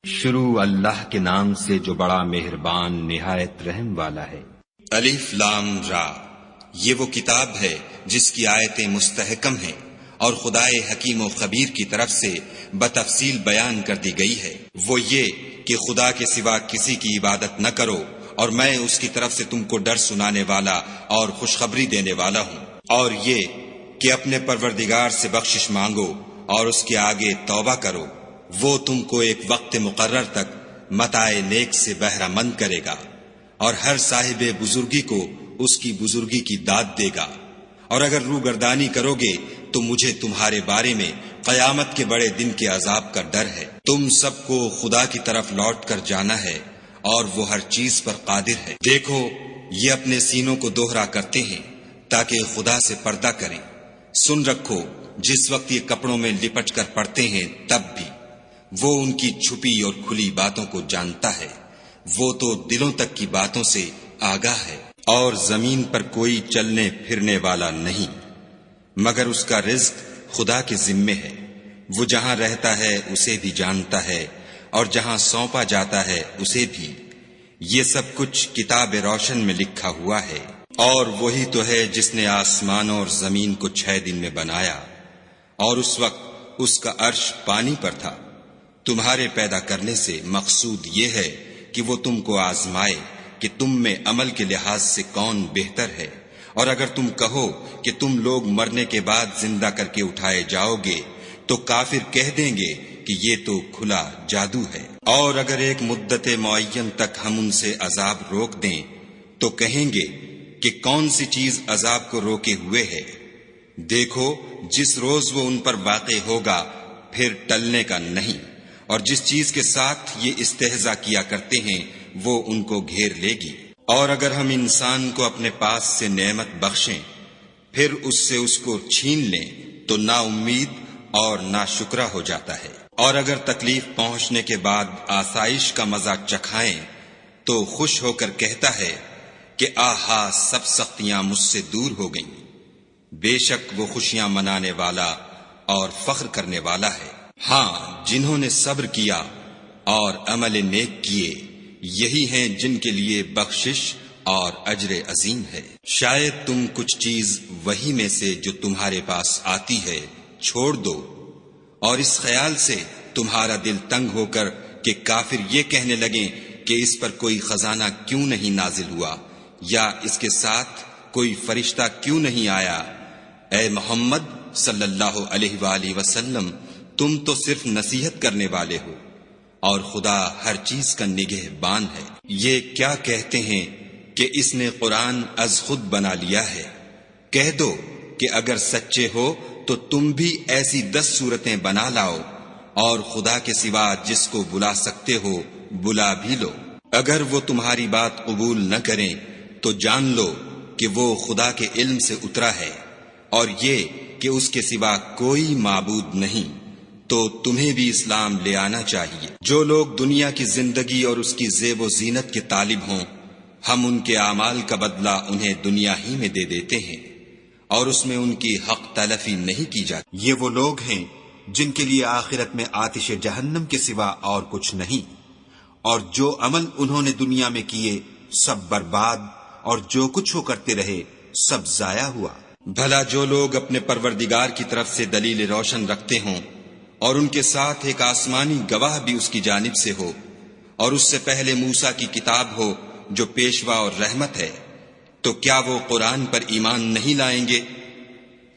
شروع اللہ کے نام سے جو بڑا مہربان نہایت رحم والا ہے۔ الف لام را، یہ وہ کتاب ہے جس کی آیتیں مستحکم ہیں اور خدائے حکیم و خبیر کی طرف سے بتفصیل بیان کر دی گئی ہے۔ وہ یہ کہ خدا کے سوا کسی کی عبادت نہ کرو، اور میں اس کی طرف سے تم کو ڈر سنانے والا اور خوشخبری دینے والا ہوں، اور یہ کہ اپنے پروردگار سے بخشش مانگو اور اس کے آگے توبہ کرو، وہ تم کو ایک وقت مقرر تک متاع نیک سے بہرہ مند کرے گا، اور ہر صاحب بزرگی کو اس کی بزرگی کی داد دے گا۔ اور اگر روگردانی کرو گے تو مجھے تمہارے بارے میں قیامت کے بڑے دن کے عذاب کا ڈر ہے۔ تم سب کو خدا کی طرف لوٹ کر جانا ہے، اور وہ ہر چیز پر قادر ہے۔ دیکھو، یہ اپنے سینوں کو دوہرا کرتے ہیں تاکہ خدا سے پردہ کریں۔ سن رکھو، جس وقت یہ کپڑوں میں لپٹ کر پڑتے ہیں تب بھی وہ ان کی چھپی اور کھلی باتوں کو جانتا ہے۔ وہ تو دلوں تک کی باتوں سے آگاہ ہے۔ اور زمین پر کوئی چلنے پھرنے والا نہیں مگر اس کا رزق خدا کے ذمے ہے۔ وہ جہاں رہتا ہے اسے بھی جانتا ہے، اور جہاں سونپا جاتا ہے اسے بھی۔ یہ سب کچھ کتاب روشن میں لکھا ہوا ہے۔ اور وہی تو ہے جس نے آسمانوں اور زمین کو 6 دن میں بنایا، اور اس وقت اس کا عرش پانی پر تھا۔ تمہارے پیدا کرنے سے مقصود یہ ہے کہ وہ تم کو آزمائے کہ تم میں عمل کے لحاظ سے کون بہتر ہے۔ اور اگر تم کہو کہ تم لوگ مرنے کے بعد زندہ کر کے اٹھائے جاؤ گے تو کافر کہہ دیں گے کہ یہ تو کھلا جادو ہے۔ اور اگر ایک مدت معین تک ہم ان سے عذاب روک دیں تو کہیں گے کہ کون سی چیز عذاب کو روکے ہوئے ہے۔ دیکھو، جس روز وہ ان پر واقع ہوگا پھر ٹلنے کا نہیں، اور جس چیز کے ساتھ یہ استہزاء کیا کرتے ہیں وہ ان کو گھیر لے گی۔ اور اگر ہم انسان کو اپنے پاس سے نعمت بخشیں پھر اس سے اس کو چھین لیں تو نا امید اور نا شکرا ہو جاتا ہے۔ اور اگر تکلیف پہنچنے کے بعد آسائش کا مزہ چکھائیں تو خوش ہو کر کہتا ہے کہ آہا، سب سختیاں مجھ سے دور ہو گئیں۔ بے شک وہ خوشیاں منانے والا اور فخر کرنے والا ہے۔ ہاں، جنہوں نے صبر کیا اور عمل نیک کیے، یہی ہیں جن کے لیے بخشش اور اجر عظیم ہے۔ شاید تم کچھ چیز وہی میں سے جو تمہارے پاس آتی ہے چھوڑ دو، اور اس خیال سے تمہارا دل تنگ ہو کر کہ کافر یہ کہنے لگیں کہ اس پر کوئی خزانہ کیوں نہیں نازل ہوا، یا اس کے ساتھ کوئی فرشتہ کیوں نہیں آیا۔ اے محمد صلی اللہ علیہ وآلہ وسلم، تم تو صرف نصیحت کرنے والے ہو، اور خدا ہر چیز کا نگہبان ہے۔ یہ کیا کہتے ہیں کہ اس نے قرآن از خود بنا لیا ہے؟ کہہ دو کہ اگر سچے ہو تو تم بھی ایسی 10 صورتیں بنا لاؤ، اور خدا کے سوا جس کو بلا سکتے ہو بلا بھی لو۔ اگر وہ تمہاری بات قبول نہ کریں تو جان لو کہ وہ خدا کے علم سے اترا ہے، اور یہ کہ اس کے سوا کوئی معبود نہیں، تو تمہیں بھی اسلام لے آنا چاہیے۔ جو لوگ دنیا کی زندگی اور اس کی زیب و زینت کے طالب ہوں، ہم ان کے اعمال کا بدلہ انہیں دنیا ہی میں دے دیتے ہیں، اور اس میں ان کی حق تلفی نہیں کی جاتی۔ یہ وہ لوگ ہیں جن کے لیے آخرت میں آتش جہنم کے سوا اور کچھ نہیں، اور جو عمل انہوں نے دنیا میں کیے سب برباد، اور جو کچھ وہ کرتے رہے سب ضائع ہوا۔ بھلا جو لوگ اپنے پروردگار کی طرف سے دلیل روشن رکھتے ہوں، اور ان کے ساتھ ایک آسمانی گواہ بھی اس کی جانب سے ہو، اور اس سے پہلے موسیٰ کی کتاب ہو جو پیشوا اور رحمت ہے، تو کیا وہ قرآن پر ایمان نہیں لائیں گے؟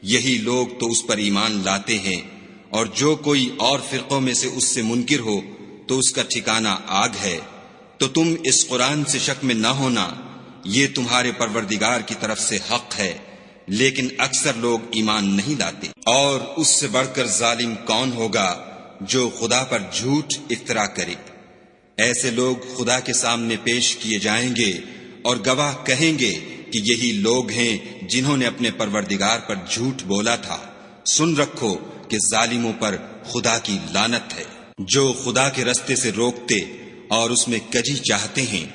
یہی لوگ تو اس پر ایمان لاتے ہیں، اور جو کوئی اور فرقوں میں سے اس سے منکر ہو تو اس کا ٹھکانہ آگ ہے۔ تو تم اس قرآن سے شک میں نہ ہونا، یہ تمہارے پروردگار کی طرف سے حق ہے، لیکن اکثر لوگ ایمان نہیں لاتے۔ اور اس سے بڑھ کر ظالم کون ہوگا جو خدا پر جھوٹ افطرا کرے؟ ایسے لوگ خدا کے سامنے پیش کیے جائیں گے، اور گواہ کہیں گے کہ یہی لوگ ہیں جنہوں نے اپنے پروردگار پر جھوٹ بولا تھا۔ سن رکھو کہ ظالموں پر خدا کی لعنت ہے۔ جو خدا کے رستے سے روکتے اور اس میں کجی چاہتے ہیں،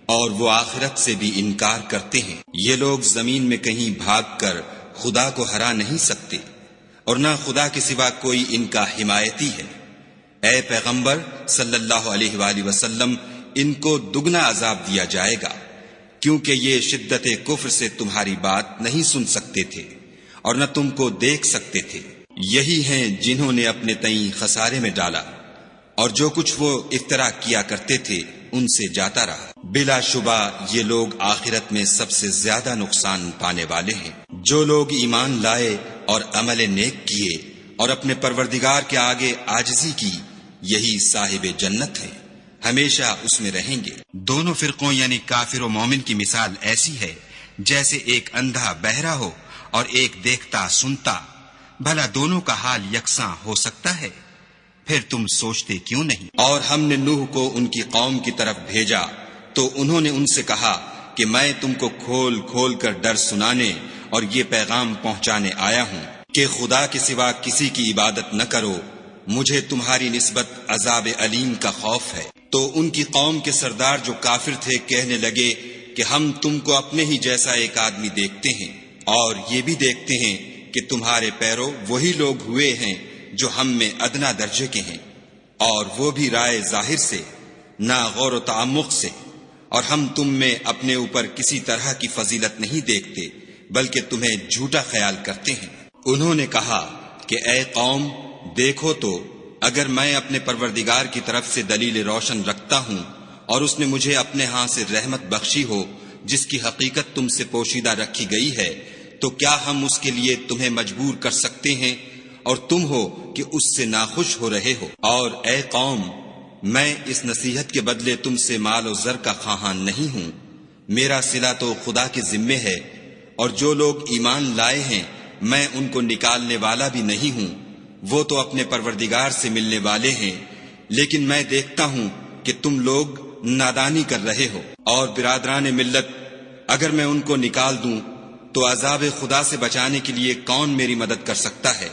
اور وہ آخرت سے بھی انکار کرتے ہیں، یہ لوگ زمین میں کہیں بھاگ کر خدا کو ہرا نہیں سکتے، اور نہ خدا کے سوا کوئی ان کا حمایتی ہے۔ اے پیغمبر صلی اللہ علیہ وآلہ وسلم، ان کو دگنا عذاب دیا جائے گا، کیونکہ یہ شدت کفر سے تمہاری بات نہیں سن سکتے تھے اور نہ تم کو دیکھ سکتے تھے۔ یہی ہیں جنہوں نے اپنے تئیں خسارے میں ڈالا، اور جو کچھ وہ افترا کیا کرتے تھے ان سے جاتا رہا۔ بلا شبہ یہ لوگ آخرت میں سب سے زیادہ نقصان پانے والے ہیں۔ جو لوگ ایمان لائے اور عمل نیک کیے اور اپنے پروردگار کے آگے عاجزی کی، یہی صاحب جنت ہیں، ہمیشہ اس میں رہیں گے۔ دونوں فرقوں یعنی کافر و مومن کی مثال ایسی ہے جیسے ایک اندھا بہرا ہو اور ایک دیکھتا سنتا۔ بھلا دونوں کا حال یکساں ہو سکتا ہے؟ پھر تم سوچتے کیوں نہیں؟ اور ہم نے نوح کو ان کی قوم کی طرف بھیجا تو انہوں نے ان سے کہا کہ میں تم کو کھول کھول کر ڈر سنانے اور یہ پیغام پہنچانے آیا ہوں کہ خدا کے سوا کسی کی عبادت نہ کرو، مجھے تمہاری نسبت عذاب علیم کا خوف ہے۔ تو ان کی قوم کے سردار جو کافر تھے کہنے لگے کہ ہم تم کو اپنے ہی جیسا ایک آدمی دیکھتے ہیں، اور یہ بھی دیکھتے ہیں کہ تمہارے پیرو وہی لوگ ہوئے ہیں جو ہم میں ادنا درجے کے ہیں، اور وہ بھی رائے ظاہر سے، نہ غور و تعمق سے، اور ہم تم میں اپنے اوپر کسی طرح کی فضیلت نہیں دیکھتے بلکہ تمہیں جھوٹا خیال کرتے ہیں۔ انہوں نے کہا کہ اے قوم، دیکھو تو اگر میں اپنے پروردگار کی طرف سے دلیل روشن رکھتا ہوں اور اس نے مجھے اپنے ہاں سے رحمت بخشی ہو جس کی حقیقت تم سے پوشیدہ رکھی گئی ہے، تو کیا ہم اس کے لیے تمہیں مجبور کر سکتے ہیں اور تم ہو کہ اس سے ناخوش ہو رہے ہو؟ اور اے قوم، میں اس نصیحت کے بدلے تم سے مال و زر کا خواہاں نہیں ہوں، میرا صلہ تو خدا کے ذمے ہے، اور جو لوگ ایمان لائے ہیں میں ان کو نکالنے والا بھی نہیں ہوں، وہ تو اپنے پروردگار سے ملنے والے ہیں، لیکن میں دیکھتا ہوں کہ تم لوگ نادانی کر رہے ہو۔ اور برادران ملت، اگر میں ان کو نکال دوں تو عذاب خدا سے بچانے کے لیے کون میری مدد کر سکتا ہے؟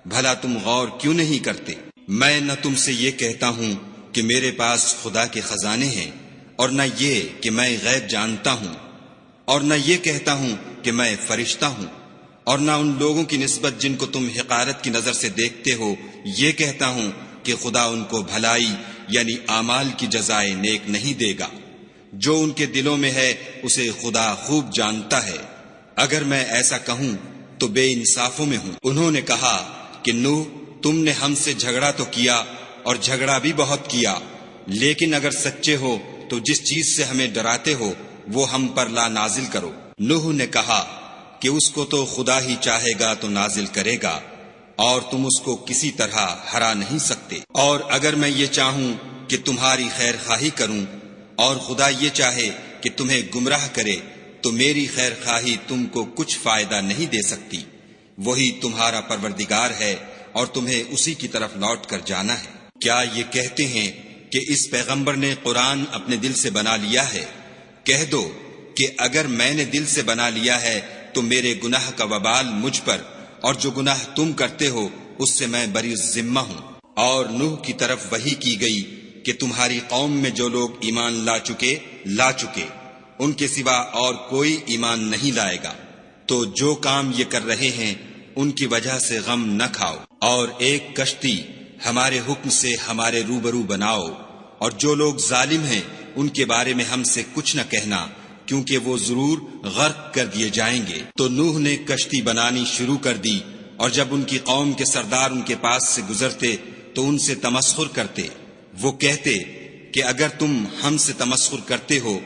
بھلا تم غور کیوں نہیں کرتے؟ میں نہ تم سے یہ کہتا ہوں کہ میرے پاس خدا کے خزانے ہیں، اور نہ یہ کہ میں غیب جانتا ہوں، اور نہ یہ کہتا ہوں کہ میں فرشتہ ہوں، اور نہ ان لوگوں کی نسبت جن کو تم حقارت کی نظر سے دیکھتے ہو یہ کہتا ہوں کہ خدا ان کو بھلائی یعنی اعمال کی جزائے نیک نہیں دے گا۔ جو ان کے دلوں میں ہے اسے خدا خوب جانتا ہے، اگر میں ایسا کہوں تو بے انصافوں میں ہوں۔ انہوں نے کہا کہ نوح، تم نے ہم سے جھگڑا تو کیا اور جھگڑا بھی بہت کیا، لیکن اگر سچے ہو تو جس چیز سے ہمیں ڈراتے ہو وہ ہم پر لا نازل کرو۔ نوح نے کہا کہ اس کو تو خدا ہی چاہے گا تو نازل کرے گا، اور تم اس کو کسی طرح ہرا نہیں سکتے۔ اور اگر میں یہ چاہوں کہ تمہاری خیر خواہی کروں اور خدا یہ چاہے کہ تمہیں گمراہ کرے تو میری خیر خواہی تم کو کچھ فائدہ نہیں دے سکتی۔ وہی تمہارا پروردگار ہے اور تمہیں اسی کی طرف لوٹ کر جانا ہے۔ کیا یہ کہتے ہیں کہ اس پیغمبر نے قرآن اپنے دل سے بنا لیا ہے؟ کہہ دو کہ اگر میں نے دل سے بنا لیا ہے تو میرے گناہ کا وبال مجھ پر، اور جو گناہ تم کرتے ہو اس سے میں بری ذمہ ہوں۔ اور نوح کی طرف وحی کی گئی کہ تمہاری قوم میں جو لوگ ایمان لا چکے ان کے سوا اور کوئی ایمان نہیں لائے گا، تو جو کام یہ کر رہے ہیں ان کی وجہ سے غم نہ کھاؤ، اور ایک کشتی ہمارے حکم سے ہمارے روبرو بناؤ، اور جو لوگ ظالم ہیں ان کے بارے میں ہم سے کچھ نہ کہنا، کیونکہ وہ ضرور غرق کر دیے جائیں گے۔ تو نوح نے کشتی بنانی شروع کر دی، اور جب ان کی قوم کے سردار ان کے پاس سے گزرتے تو ان سے تمسخر کرتے۔ وہ کہتے کہ اگر تم ہم سے تمسخر کرتے ہو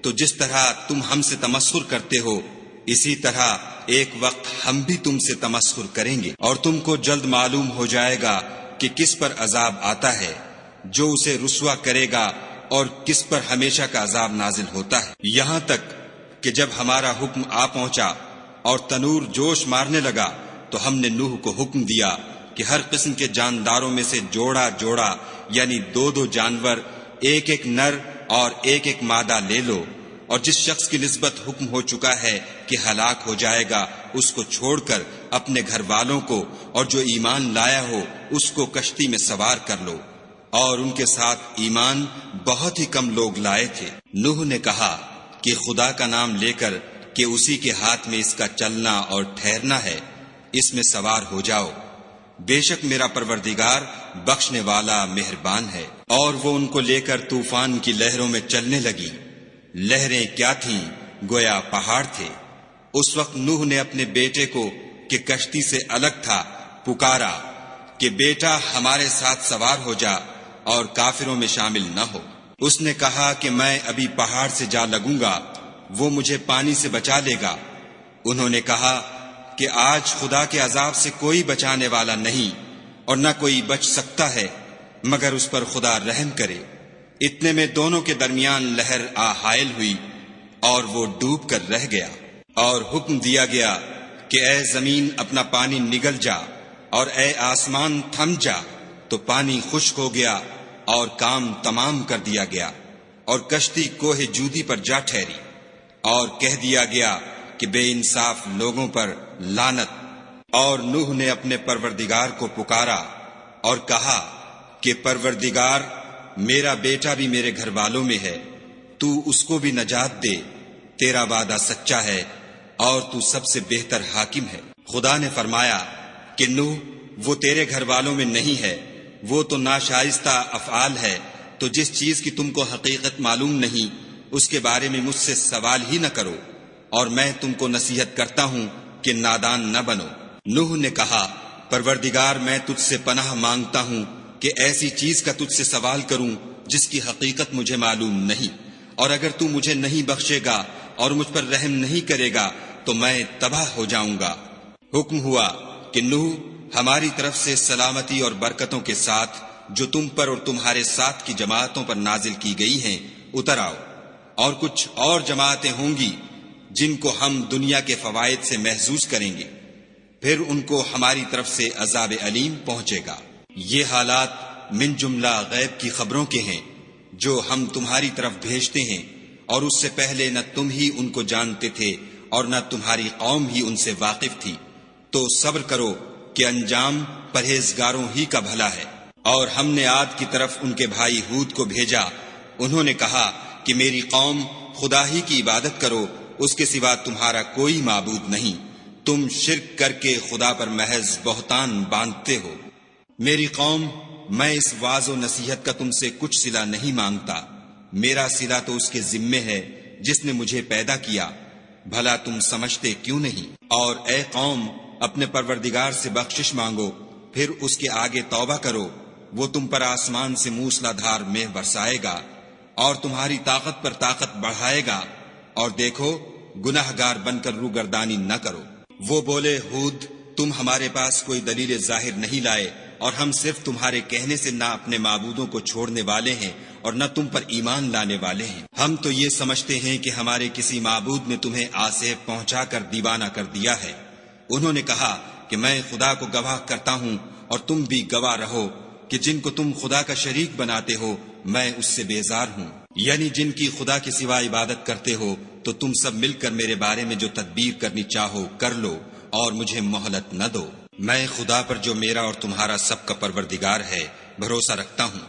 تو جس طرح تم ہم سے تمسخر کرتے ہو اسی طرح ایک وقت ہم بھی تم سے تمسخر کریں گے، اور تم کو جلد معلوم ہو جائے گا کہ کس پر عذاب آتا ہے جو اسے رسوا کرے گا اور کس پر ہمیشہ کا عذاب نازل ہوتا ہے۔ یہاں تک کہ جب ہمارا حکم آ پہنچا اور تنور جوش مارنے لگا تو ہم نے نوح کو حکم دیا کہ ہر قسم کے جانداروں میں سے جوڑا جوڑا یعنی دو جانور، ایک ایک نر اور ایک ایک مادہ لے لو، اور جس شخص کی نسبت حکم ہو چکا ہے کہ ہلاک ہو جائے گا اس کو چھوڑ کر اپنے گھر والوں کو اور جو ایمان لایا ہو اس کو کشتی میں سوار کر لو۔ اور ان کے ساتھ ایمان بہت ہی کم لوگ لائے تھے۔ نوح نے کہا کہ خدا کا نام لے کر کہ اسی کے ہاتھ میں اس کا چلنا اور ٹھہرنا ہے، اس میں سوار ہو جاؤ۔ بے شک میرا پروردگار بخشنے والا مہربان ہے۔ اور وہ ان کو لے کر طوفان کی لہروں میں چلنے لگی۔ لہریں کیا تھیں؟ گویا پہاڑ تھے۔ اس وقت نوح نے اپنے بیٹے کو کہ کشتی سے الگ تھا پکارا کہ بیٹا ہمارے ساتھ سوار ہو جا اور کافروں میں شامل نہ ہو۔ اس نے کہا کہ میں ابھی پہاڑ سے جا لگوں گا، وہ مجھے پانی سے بچا لے گا۔ انہوں نے کہا کہ آج خدا کے عذاب سے کوئی بچانے والا نہیں اور نہ کوئی بچ سکتا ہے مگر اس پر خدا رحم کرے۔ اتنے میں دونوں کے درمیان لہر آ حائل ہوئی اور وہ ڈوب کر رہ گیا، اور حکم دیا گیا کہ اے زمین اپنا پانی نگل جا اور اے آسمان تھم جا، تو پانی خشک ہو گیا اور کام تمام کر دیا گیا، اور کشتی کوہ جودی پر جا ٹھہری، اور کہہ دیا گیا کہ بے انصاف لوگوں پر لعنت۔ اور نوح نے اپنے پروردگار کو پکارا اور کہا کہ پروردگار میرا بیٹا بھی میرے گھر والوں میں ہے، تو اس کو بھی نجات دے، تیرا وعدہ سچا ہے اور تو سب سے بہتر حاکم ہے۔ خدا نے فرمایا کہ نوح وہ تیرے گھر والوں میں نہیں ہے، وہ تو ناشائستہ افعال ہے، تو جس چیز کی تم کو حقیقت معلوم نہیں اس کے بارے میں مجھ سے سوال ہی نہ کرو، اور میں تم کو نصیحت کرتا ہوں کہ نادان نہ بنو۔ نوح نے کہا پروردگار میں تجھ سے پناہ مانگتا ہوں کہ ایسی چیز کا تجھ سے سوال کروں جس کی حقیقت مجھے معلوم نہیں، اور اگر تو مجھے نہیں بخشے گا اور مجھ پر رحم نہیں کرے گا تو میں تباہ ہو جاؤں گا۔ حکم ہوا کہ نوح ہماری طرف سے سلامتی اور برکتوں کے ساتھ جو تم پر اور تمہارے ساتھ کی جماعتوں پر نازل کی گئی ہیں اتر آؤ، اور کچھ اور جماعتیں ہوں گی جن کو ہم دنیا کے فوائد سے محظوظ کریں گے، پھر ان کو ہماری طرف سے عذاب علیم پہنچے گا۔ یہ حالات من جملہ غیب کی خبروں کے ہیں جو ہم تمہاری طرف بھیجتے ہیں، اور اس سے پہلے نہ تم ہی ان کو جانتے تھے اور نہ تمہاری قوم ہی ان سے واقف تھی، تو صبر کرو کہ انجام پرہیزگاروں ہی کا بھلا ہے۔ اور ہم نے عاد کی طرف ان کے بھائی ہود کو بھیجا، انہوں نے کہا کہ میری قوم خدا ہی کی عبادت کرو، اس کے سوا تمہارا کوئی معبود نہیں، تم شرک کر کے خدا پر محض بہتان باندھتے ہو۔ میری قوم میں اس واعظ و نصیحت کا تم سے کچھ صلہ نہیں مانگتا، میرا صلہ تو اس کے ذمے ہے جس نے مجھے پیدا کیا، بھلا تم سمجھتے کیوں نہیں؟ اور اے قوم اپنے پروردگار سے بخشش مانگو، پھر اس کے آگے توبہ کرو، وہ تم پر آسمان سے موسلا دھار مے برسائے گا اور تمہاری طاقت پر طاقت بڑھائے گا، اور دیکھو گناہ گار بن کر روگردانی نہ کرو۔ وہ بولے ہود تم ہمارے پاس کوئی دلیل ظاہر نہیں لائے، اور ہم صرف تمہارے کہنے سے نہ اپنے معبودوں کو چھوڑنے والے ہیں اور نہ تم پر ایمان لانے والے ہیں، ہم تو یہ سمجھتے ہیں کہ ہمارے کسی معبود نے تمہیں آسیب پہنچا کر دیوانہ کر دیا ہے۔ انہوں نے کہا کہ میں خدا کو گواہ کرتا ہوں اور تم بھی گواہ رہو کہ جن کو تم خدا کا شریک بناتے ہو میں اس سے بیزار ہوں، یعنی جن کی خدا کے سوا عبادت کرتے ہو، تو تم سب مل کر میرے بارے میں جو تدبیر کرنی چاہو کر لو اور مجھے مہلت نہ دو۔ میں خدا پر جو میرا اور تمہارا سب کا پروردگار ہے بھروسہ رکھتا ہوں،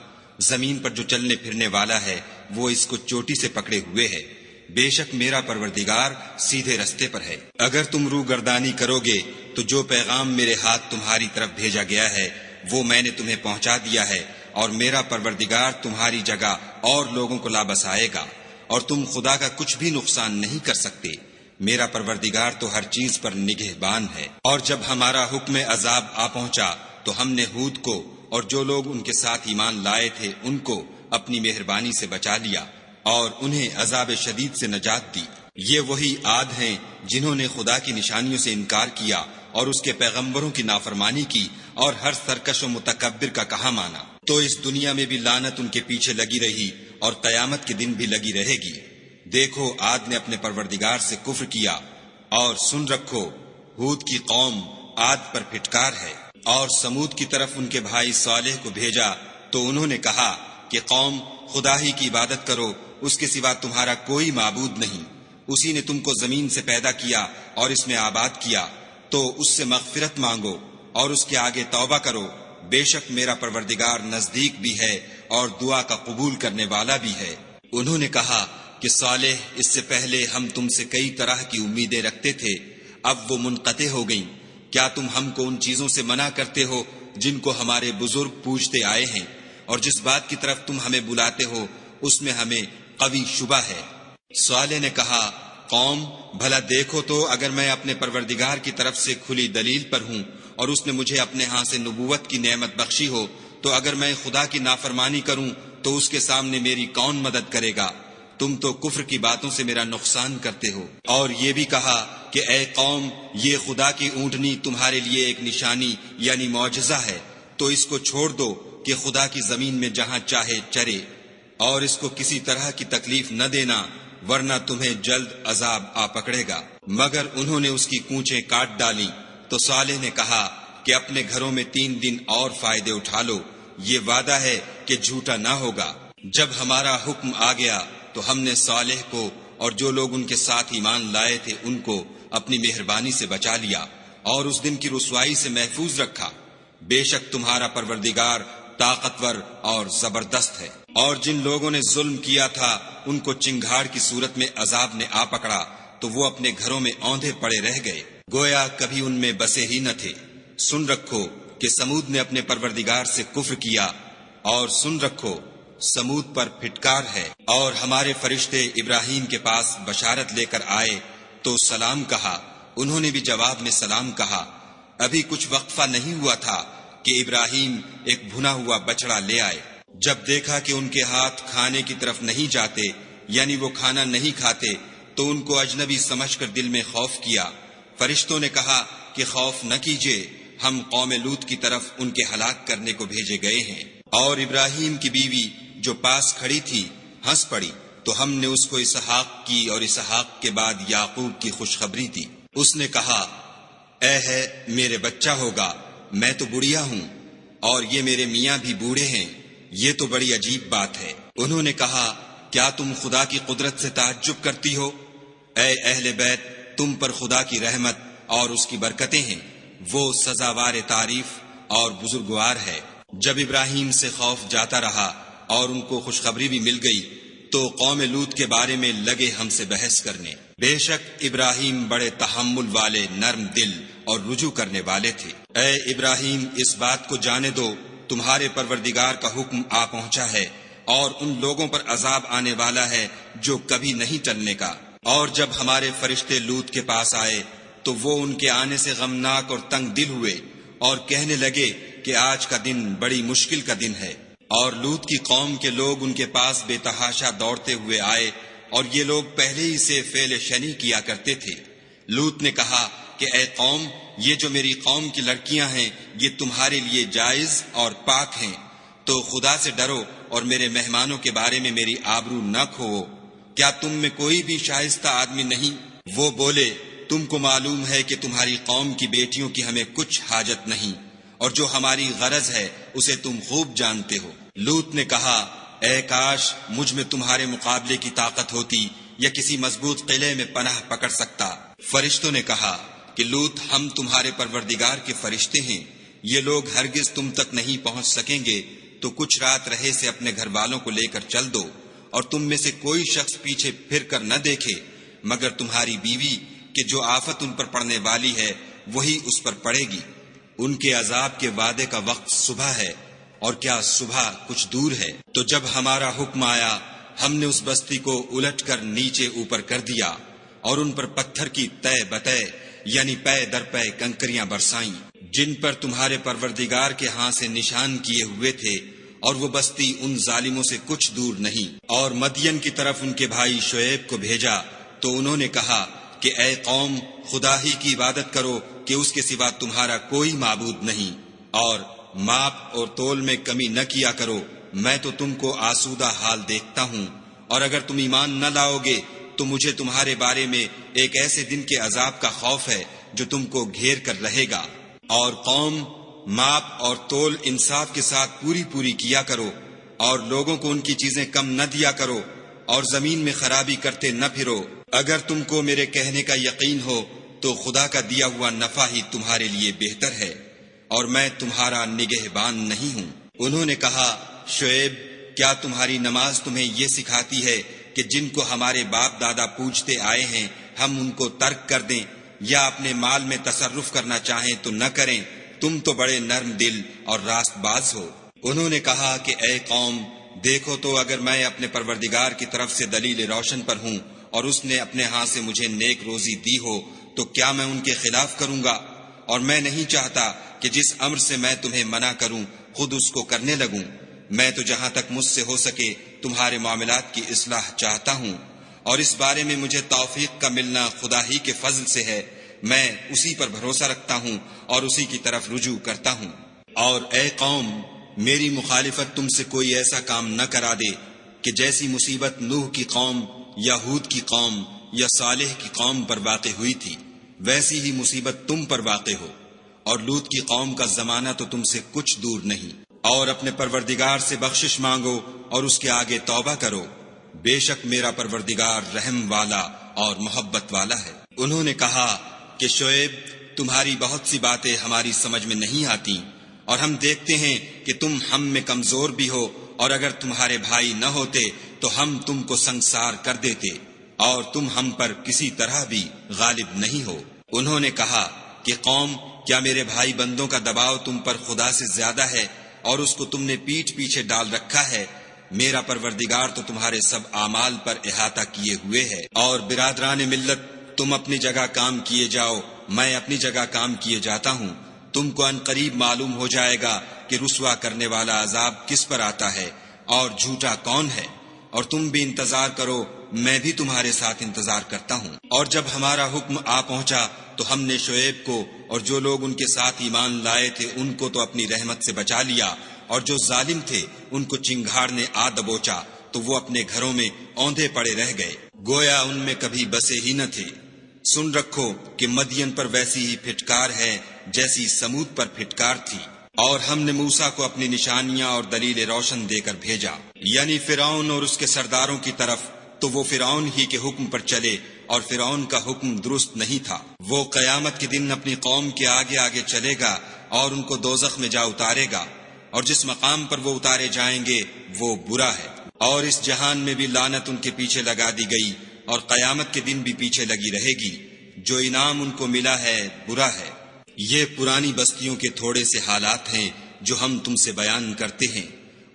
زمین پر جو چلنے پھرنے والا ہے وہ اس کو چوٹی سے پکڑے ہوئے ہے، بے شک میرا پروردگار سیدھے رستے پر ہے۔ اگر تم روگردانی کرو گے تو جو پیغام میرے ہاتھ تمہاری طرف بھیجا گیا ہے وہ میں نے تمہیں پہنچا دیا ہے، اور میرا پروردگار تمہاری جگہ اور لوگوں کو لا بسائے گا، اور تم خدا کا کچھ بھی نقصان نہیں کر سکتے، میرا پروردگار تو ہر چیز پر نگہبان ہے۔ اور جب ہمارا حکم عذاب آ پہنچا تو ہم نے ہود کو اور جو لوگ ان کے ساتھ ایمان لائے تھے ان کو اپنی مہربانی سے بچا لیا اور انہیں عذاب شدید سے نجات دی۔ یہ وہی عاد ہیں جنہوں نے خدا کی نشانیوں سے انکار کیا اور اس کے پیغمبروں کی نافرمانی کی اور ہر سرکش و متکبر کا کہا مانا، تو اس دنیا میں بھی لعنت ان کے پیچھے لگی رہی اور قیامت کے دن بھی لگی رہے گی۔ دیکھو عاد نے اپنے پروردگار سے کفر کیا، اور سن رکھو ہود کی قوم عاد پر پھٹکار ہے۔ اور سمود کی طرف ان کے بھائی صالح کو بھیجا تو انہوں نے کہا کہ قوم خدا ہی کی عبادت کرو، اس کے سوا تمہارا کوئی معبود نہیں، اسی نے تم کو زمین سے پیدا کیا اور اس میں آباد کیا، تو اس سے مغفرت مانگو اور اس کے آگے توبہ کرو، بے شک میرا پروردگار نزدیک بھی ہے اور دعا کا قبول کرنے والا بھی ہے۔ انہوں نے کہا کہ صالح اس سے پہلے ہم تم سے کئی طرح کی امیدیں رکھتے تھے، اب وہ منقطع ہو گئیں، کیا تم ہم کو ان چیزوں سے منع کرتے ہو جن کو ہمارے بزرگ پوجتے آئے ہیں، اور جس بات کی طرف تم ہمیں بلاتے ہو اس میں ہمیں قوی شبہ ہے؟ صالح نے کہا، قوم بھلا دیکھو تو اگر میں اپنے پروردگار کی طرف سے کھلی دلیل پر ہوں اور اس نے مجھے اپنے ہاں سے نبوت کی نعمت بخشی ہو، تو اگر میں خدا کی نافرمانی کروں تو اس کے سامنے میری کون مدد کرے گا؟ تم تو کفر کی باتوں سے میرا نقصان کرتے ہو۔ اور یہ بھی کہا کہ اے قوم، یہ خدا کی اونٹنی تمہارے لیے ایک نشانی یعنی معجزہ ہے، تو اس کو چھوڑ دو کہ خدا کی زمین میں جہاں چاہے چرے، اور اس کو کسی طرح کی تکلیف نہ دینا، ورنہ تمہیں جلد عذاب آ پکڑے گا۔ مگر انہوں نے اس کی کونچیں کاٹ ڈالیں، تو صالح نے کہا کہ اپنے گھروں میں 3 دن اور فائدے اٹھا لو، یہ وعدہ ہے کہ جھوٹا نہ ہوگا۔ جب ہمارا حکم آ گیا تو ہم نے صالح کو اور جو لوگ ان کے ساتھ ایمان لائے تھے ان کو اپنی مہربانی سے بچا لیا اور اس دن کی رسوائی سے محفوظ رکھا۔ بے شک تمہارا پروردگار طاقتور اور زبردست ہے۔ اور جن لوگوں نے ظلم کیا تھا ان کو چنگھاڑ کی صورت میں عذاب نے آ پکڑا تو وہ اپنے گھروں میں اوندھے پڑے رہ گئے، گویا کبھی ان میں بسے ہی نہ تھے۔ سن رکھو کہ سمود نے اپنے پروردگار سے کفر کیا، اور سن رکھو سمود پر پھٹکار ہے۔ اور ہمارے فرشتے ابراہیم کے پاس بشارت لے کر آئے تو سلام کہا، انہوں نے بھی جواب میں سلام کہا۔ ابھی کچھ وقفہ نہیں ہوا تھا کہ ابراہیم ایک بھنا ہوا بچڑا لے آئے۔ جب دیکھا کہ ان کے ہاتھ کھانے کی طرف نہیں جاتے، یعنی وہ کھانا نہیں کھاتے، تو ان کو اجنبی سمجھ کر دل میں خوف کیا۔ فرشتوں نے کہا کہ خوف نہ کیجیے، ہم قوم لوط کی طرف ان کے ہلاک کرنے کو بھیجے گئے ہیں۔ اور ابراہیم کی بیوی جو پاس کھڑی تھی ہنس پڑی، تو ہم نے اس کو اسحاق کی اور اسحاق کے بعد یعقوب کی خوشخبری دی۔ اس نے کہا، اے ہے میرے بچہ ہوگا، میں تو بڑھیا ہوں اور یہ میرے میاں بھی بوڑھے ہیں، یہ تو بڑی عجیب بات ہے۔ انہوں نے کہا، کیا تم خدا کی قدرت سے تعجب کرتی ہو؟ اے اہل بیت، تم پر خدا کی رحمت اور اس کی برکتیں ہیں، وہ سزاوار تعریف اور بزرگوار ہے۔ جب ابراہیم سے خوف جاتا رہا اور ان کو خوشخبری بھی مل گئی تو قوم لوط کے بارے میں لگے ہم سے بحث کرنے۔ بے شک ابراہیم بڑے تحمل والے، نرم دل اور رجوع کرنے والے تھے۔ اے ابراہیم، اس بات کو جانے دو تمہارے پروردگار کا حکم آ پہنچا ہے، اور ان لوگوں پر عذاب آنے والا ہے جو کبھی نہیں ٹلنے کا۔ اور جب ہمارے فرشتے لوط کے پاس آئے تو وہ ان کے آنے سے غمناک اور تنگ دل ہوئے اور کہنے لگے کہ آج کا دن بڑی مشکل کا دن ہے۔ اور لوط کی قوم کے لوگ ان کے پاس بے تحاشا دوڑتے ہوئے آئے، اور یہ لوگ پہلے ہی سے فعل شنی کیا کرتے تھے۔ لوط نے کہا کہ اے قوم، یہ جو میری قوم کی لڑکیاں ہیں یہ تمہارے لیے جائز اور پاک ہیں، تو خدا سے ڈرو اور میرے مہمانوں کے بارے میں میری آبرو نہ کھوؤ۔ کیا تم میں کوئی بھی شائستہ آدمی نہیں؟ وہ بولے، تم کو معلوم ہے کہ تمہاری قوم کی بیٹیوں کی ہمیں کچھ حاجت نہیں، اور جو ہماری غرض ہے اسے تم خوب جانتے ہو۔ لوط نے کہا، اے کاش مجھ میں تمہارے مقابلے کی طاقت ہوتی یا کسی مضبوط قلعے میں پناہ پکڑ سکتا۔ فرشتوں نے کہا کہ لوط، ہم تمہارے پروردگار کے فرشتے ہیں، یہ لوگ ہرگز تم تک نہیں پہنچ سکیں گے، تو کچھ رات رہے سے اپنے گھر والوں کو لے کر چل دو، اور تم میں سے کوئی شخص پیچھے پھر کر نہ دیکھے مگر تمہاری بیوی، کہ جو آفت ان پر پڑنے والی ہے وہی اس پر پڑے گی۔ ان کے عذاب کے وعدے کا وقت صبح ہے، اور کیا صبح کچھ دور ہے؟ تو جب ہمارا حکم آیا ہم نے اس بستی کو الٹ کر نیچے اوپر کر دیا اور ان پر پتھر کی تہ بتہ یعنی پے در پے کنکریاں برسائیں، جن پر تمہارے پروردگار کے ہاں سے نشان کیے ہوئے تھے، اور وہ بستی ان ظالموں سے کچھ دور نہیں۔ اور مدین کی طرف ان کے بھائی شعیب کو بھیجا تو انہوں نے کہا کہ اے قوم، خدا ہی کی عبادت کرو کہ اس کے سوا تمہارا کوئی معبود نہیں، اور ماپ اور تول میں کمی نہ کیا کرو، میں تو تم کو آسودہ حال دیکھتا ہوں، اور اگر تم ایمان نہ لاؤ گے تو مجھے تمہارے بارے میں ایک ایسے دن کے عذاب کا خوف ہے جو تم کو گھیر کر رہے گا۔ اور قوم، ماپ اور تول انصاف کے ساتھ پوری کیا کرو، اور لوگوں کو ان کی چیزیں کم نہ دیا کرو، اور زمین میں خرابی کرتے نہ پھرو۔ اگر تم کو میرے کہنے کا یقین ہو تو خدا کا دیا ہوا نفع ہی تمہارے لیے بہتر ہے، اور میں تمہارا نگہبان نہیں ہوں۔ انہوں نے کہا، شعیب، کیا تمہاری نماز تمہیں یہ سکھاتی ہے کہ جن کو ہمارے باپ دادا پوجتے آئے ہیں ہم ان کو ترک کر دیں، یا اپنے مال میں تصرف کرنا چاہیں تو نہ کریں، تم تو بڑے نرم دل اور راست باز ہو۔ انہوں نے کہا کہ اے قوم، دیکھو تو اگر میں اپنے پروردگار کی طرف سے دلیل روشن پر ہوں اور اس نے اپنے ہاتھ سے مجھے نیک روزی دی ہو تو کیا میں ان کے خلاف کروں گا؟ اور میں نہیں چاہتا کہ جس امر سے میں تمہیں منع کروں خود اس کو کرنے لگوں۔ میں تو جہاں تک مجھ سے ہو سکے تمہارے معاملات کی اصلاح چاہتا ہوں، اور اس بارے میں مجھے توفیق کا ملنا خدا ہی کے فضل سے ہے۔ میں اسی پر بھروسہ رکھتا ہوں اور اسی کی طرف رجوع کرتا ہوں۔ اور اے قوم، میری مخالفت تم سے کوئی ایسا کام نہ کرا دے کہ جیسی مصیبت نوح کی قوم یا ہود کی قوم یا صالح کی قوم پر واقع ہوئی تھی ویسی ہی مصیبت تم پر واقع ہو، اور لوط کی قوم کا زمانہ تو تم سے کچھ دور نہیں۔ اور اپنے پروردگار سے بخشش مانگو اور اس کے آگے توبہ کرو، بے شک میرا پروردگار رحم والا اور محبت والا ہے۔ انہوں نے کہا کہ شعیب، تمہاری بہت سی باتیں ہماری سمجھ میں نہیں آتی، اور ہم دیکھتے ہیں کہ تم ہم میں کمزور بھی ہو، اور اگر تمہارے بھائی نہ ہوتے تو ہم تم کو سنگسار کر دیتے، اور تم ہم پر کسی طرح بھی غالب نہیں ہو۔ انہوں نے کہا کہ قوم، کیا میرے بھائی بندوں کا دباؤ تم پر خدا سے زیادہ ہے اور اس کو تم نے پیٹھ پیچھے ڈال رکھا ہے؟ میرا پروردگار تو تمہارے سب اعمال پر احاطہ کیے ہوئے ہے۔ اور برادران ملت، تم اپنی جگہ کام کیے جاؤ، میں اپنی جگہ کام کیے جاتا ہوں۔ تم کو ان قریب معلوم ہو جائے گا کہ رسوا کرنے والا عذاب کس پر آتا ہے اور جھوٹا کون ہے، اور تم بھی انتظار کرو، میں بھی تمہارے ساتھ انتظار کرتا ہوں۔ اور جب ہمارا حکم آ پہنچا تو ہم نے شعیب کو اور جو لوگ ان کے ساتھ ایمان لائے تھے ان کو تو اپنی رحمت سے بچا لیا، اور جو ظالم تھے ان کو چنگھاڑ نے آ دبوچا تو وہ اپنے گھروں میں اوندھے پڑے رہ گئے، گویا ان میں کبھی بسے ہی نہ تھے۔ سن رکھو کہ مدین پر ویسی ہی پھٹکار ہے جیسی سمود پر پھٹکار تھی۔ اور ہم نے موسیٰ کو اپنی نشانیاں اور دلیل روشن دے کر بھیجا، یعنی فرعون اور اس کے سرداروں کی طرف، تو وہ فرعون ہی کے حکم پر چلے، اور فرعون کا حکم درست نہیں تھا۔ وہ قیامت کے دن اپنی قوم کے آگے آگے چلے گا اور ان کو دوزخ میں جا اتارے گا، اور جس مقام پر وہ اتارے جائیں گے وہ برا ہے۔ اور اس جہان میں بھی لعنت ان کے پیچھے لگا دی گئی، اور قیامت کے دن بھی پیچھے لگی رہے گی۔ جو انعام ان کو ملا ہے برا ہے۔ یہ پرانی بستیوں کے تھوڑے سے حالات ہیں جو ہم تم سے بیان کرتے ہیں،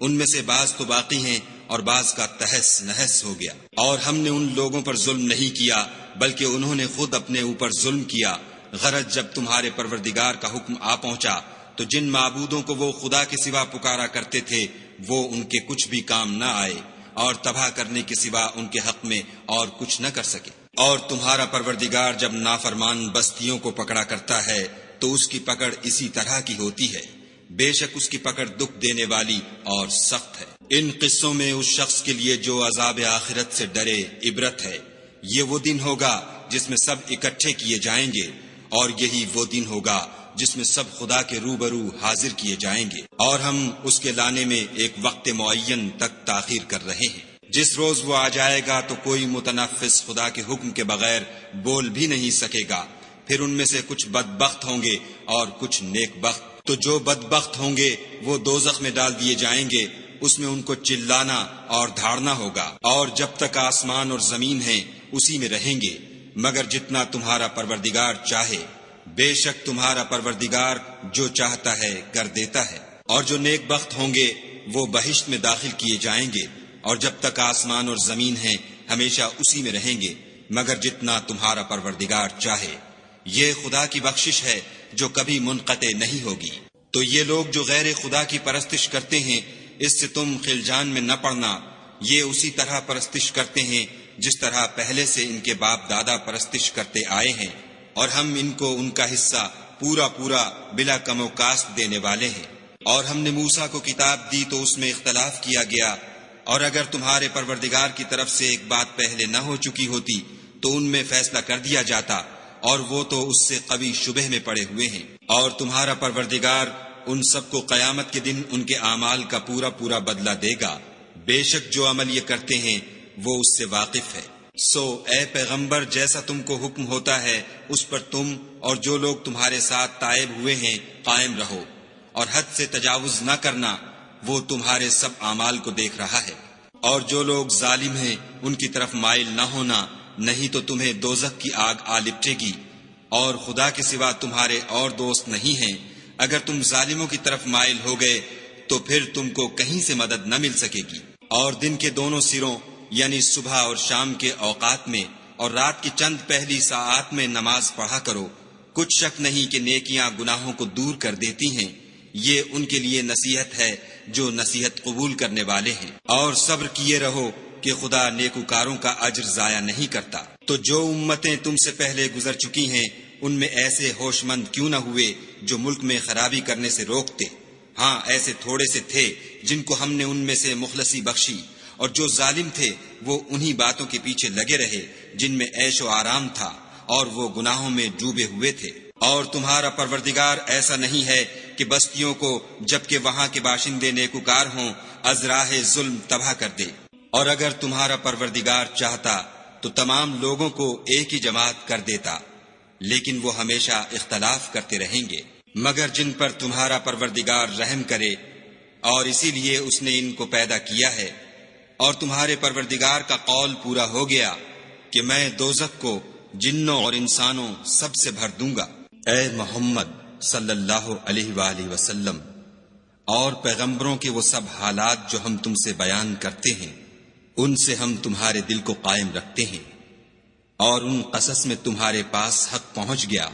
ان میں سے بعض تو باقی ہیں اور بعض کا تہس نہس ہو گیا۔ اور ہم نے ان لوگوں پر ظلم نہیں کیا بلکہ انہوں نے خود اپنے اوپر ظلم کیا۔ غرض جب تمہارے پروردگار کا حکم آ پہنچا تو جن معبودوں کو وہ خدا کے سوا پکارا کرتے تھے وہ ان کے کچھ بھی کام نہ آئے، اور تباہ کرنے کے سوا ان کے حق میں اور کچھ نہ کر سکے۔ اور تمہارا پروردگار جب نافرمان بستیوں کو پکڑا کرتا ہے تو اس کی پکڑ اسی طرح کی ہوتی ہے، بے شک اس کی پکڑ دکھ دینے والی اور سخت ہے۔ ان قصوں میں اس شخص کے لیے جو عذاب آخرت سے ڈرے عبرت ہے۔ یہ وہ دن ہوگا جس میں سب اکٹھے کیے جائیں گے، اور یہی وہ دن ہوگا جس میں سب خدا کے روبرو حاضر کیے جائیں گے، اور ہم اس کے لانے میں ایک وقت معین تک تاخیر کر رہے ہیں۔ جس روز وہ آ جائے گا تو کوئی متنفس خدا کے حکم کے بغیر بول بھی نہیں سکے گا۔ پھر ان میں سے کچھ بدبخت ہوں گے اور کچھ نیک بخت۔ تو جو بدبخت ہوں گے وہ دوزخ میں ڈال دیے جائیں گے، اس میں ان کو چلانا اور دھاڑنا ہوگا، اور جب تک آسمان اور زمین ہیں اسی میں رہیں گے، مگر جتنا تمہارا پروردگار چاہے۔ بے شک تمہارا پروردگار جو چاہتا ہے کر دیتا ہے۔ اور جو نیک بخت ہوں گے وہ بہشت میں داخل کیے جائیں گے، اور جب تک آسمان اور زمین ہیں ہمیشہ اسی میں رہیں گے، مگر جتنا تمہارا پروردگار چاہے۔ یہ خدا کی بخشش ہے جو کبھی منقطع نہیں ہوگی۔ تو یہ لوگ جو غیر خدا کی پرستش کرتے ہیں اس سے تم خلجان میں نہ پڑنا، یہ اسی طرح پرستش کرتے ہیں جس طرح پہلے سے ان کے باپ دادا پرستش کرتے آئے ہیں، اور ہم ان کو ان کا حصہ پورا پورا بلا کم و کاست دینے والے ہیں۔ اور ہم نے موسیٰ کو کتاب دی تو اس میں اختلاف کیا گیا، اور اگر تمہارے پروردگار کی طرف سے ایک بات پہلے نہ ہو چکی ہوتی تو ان میں فیصلہ کر دیا جاتا، اور وہ تو اس سے قوی شبہ میں پڑے ہوئے ہیں۔ اور تمہارا پروردگار ان سب کو قیامت کے دن ان کے اعمال کا پورا پورا بدلہ دے گا، بے شک جو عمل یہ کرتے ہیں وہ اس سے واقف ہے۔ سو اے پیغمبر، جیسا تم کو حکم ہوتا ہے اس پر تم اور جو لوگ تمہارے ساتھ تائب ہوئے ہیں قائم رہو، اور حد سے تجاوز نہ کرنا، وہ تمہارے سب اعمال کو دیکھ رہا ہے۔ اور جو لوگ ظالم ہیں ان کی طرف مائل نہ ہونا، نہیں تو تمہیں دوزخ کی آگ آ لپٹے گی۔ اور خدا کے سوا تمہارے اور دوست نہیں ہیں، اگر تم ظالموں کی طرف مائل ہو گئے تو پھر تم کو کہیں سے مدد نہ مل سکے گی۔ اور دن کے دونوں سروں یعنی صبح اور شام کے اوقات میں اور رات کی چند پہلی ساعات میں نماز پڑھا کرو، کچھ شک نہیں کہ نیکیاں گناہوں کو دور کر دیتی ہیں، یہ ان کے لیے نصیحت ہے جو نصیحت قبول کرنے والے ہیں۔ اور صبر کیے رہو کہ خدا نیکوکاروں کا اجر ضائع نہیں کرتا۔ تو جو امتیں تم سے پہلے گزر چکی ہیں ان میں ایسے ہوش مند کیوں نہ ہوئے جو ملک میں خرابی کرنے سے روکتے؟ ہاں ایسے تھوڑے سے تھے جن کو ہم نے ان میں سے مخلصی بخشی، اور جو ظالم تھے وہ انہی باتوں کے پیچھے لگے رہے جن میں عیش و آرام تھا، اور وہ گناہوں میں ڈوبے ہوئے تھے۔ اور تمہارا پروردگار ایسا نہیں ہے کہ بستیوں کو جبکہ وہاں کے باشندے نیکوکار ہوں از راہ ظلم تباہ کر دے، اور اگر تمہارا پروردگار چاہتا تو تمام لوگوں کو ایک ہی جماعت کر دیتا، لیکن وہ ہمیشہ اختلاف کرتے رہیں گے، مگر جن پر تمہارا پروردگار رحم کرے، اور اسی لیے اس نے ان کو پیدا کیا ہے۔ اور تمہارے پروردگار کا قول پورا ہو گیا کہ میں دوزخ کو جنوں اور انسانوں سب سے بھر دوں گا۔ اے محمد صلی اللہ علیہ وآلہ وسلم اور پیغمبروں کے وہ سب حالات جو ہم تم سے بیان کرتے ہیں ان سے ہم تمہارے دل کو قائم رکھتے ہیں، اور ان قصص میں تمہارے پاس حق پہنچ گیا،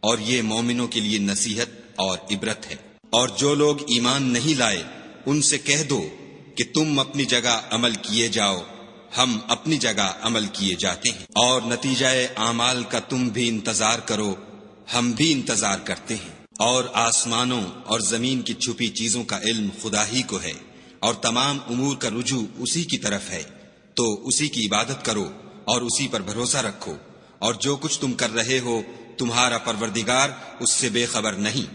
اور یہ مومنوں کے لیے نصیحت اور عبرت ہے۔ اور جو لوگ ایمان نہیں لائے ان سے کہہ دو کہ تم اپنی جگہ عمل کیے جاؤ، ہم اپنی جگہ عمل کیے جاتے ہیں، اور نتیجہ اعمال کا تم بھی انتظار کرو، ہم بھی انتظار کرتے ہیں۔ اور آسمانوں اور زمین کی چھپی چیزوں کا علم خدا ہی کو ہے، اور تمام امور کا رجوع اسی کی طرف ہے، تو اسی کی عبادت کرو اور اسی پر بھروسہ رکھو، اور جو کچھ تم کر رہے ہو تمہارا پروردگار اس سے بے خبر نہیں۔